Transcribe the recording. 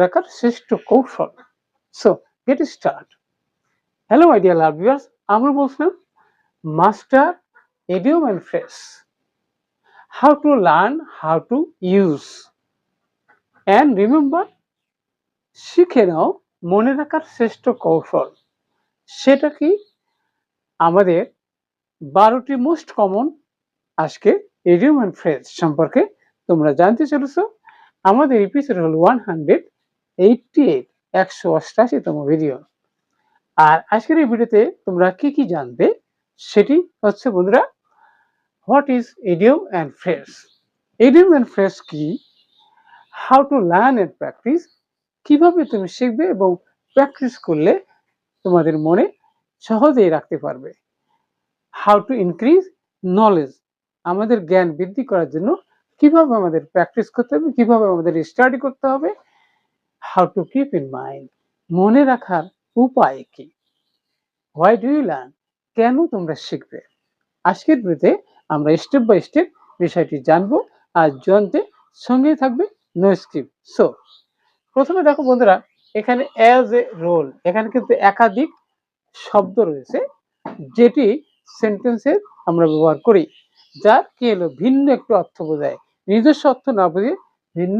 রাখার শ্রেষ্ঠ কৌশল। So get start. Hello my dear love viewers, আমরা বলছিলাম master idiom and phrase, how to learn, how to use and remember. শিখে নাও মনে রাখার শ্রেষ্ঠ কৌশল। সেটা কি? আমাদের 12টি মোস্ট কমন আজকে ইডিয়ম এন্ড ফ্রেজ সম্পর্কে তোমরা জানতে চলেছো। আমাদের এপিসোড হল 188, 188তম ভিডিও। আর আজকের এই ভিডিওতে তোমরা কি কি জানবে সেটি হচ্ছে বন্ধুরা, what is idiom and phrase, idiom and phrase কি, how to learn and practice, কিভাবে তুমি শিখবে এবং প্র্যাকটিস করলে তোমাদের মনে সহজেই রাখতে পারবে, হাউ টু ইনক্রিজ নলেজ, আমাদের জ্ঞান বৃদ্ধি করার জন্য কিভাবে আমাদের প্র্যাকটিস করতে হবে, কিভাবে আমাদের স্টাডি করতে হবে, how to keep in mind, মনে রাখার উপায় কি, হোয়াই ডু ইউ লার্ন, কেন তোমরা শিখবে। আজকের ভিডিওতে আমরা স্টেপ বাই স্টেপ বিষয়টি জানবো আর জানতে সঙ্গে থাকবে, নো স্কিপ। সো প্রথমে দেখো বন্ধুরা, এখানে অ্যাজ এ রোল, এখানে কিন্তু একাধিক শব্দ রয়েছে যেটি সেন্টেন্সে আমরা ব্যবহার করি, যার কি হলো ভিন্ন একটু অর্থ বোঝায়, নিজস্ব অর্থ না বুঝে ভিন্ন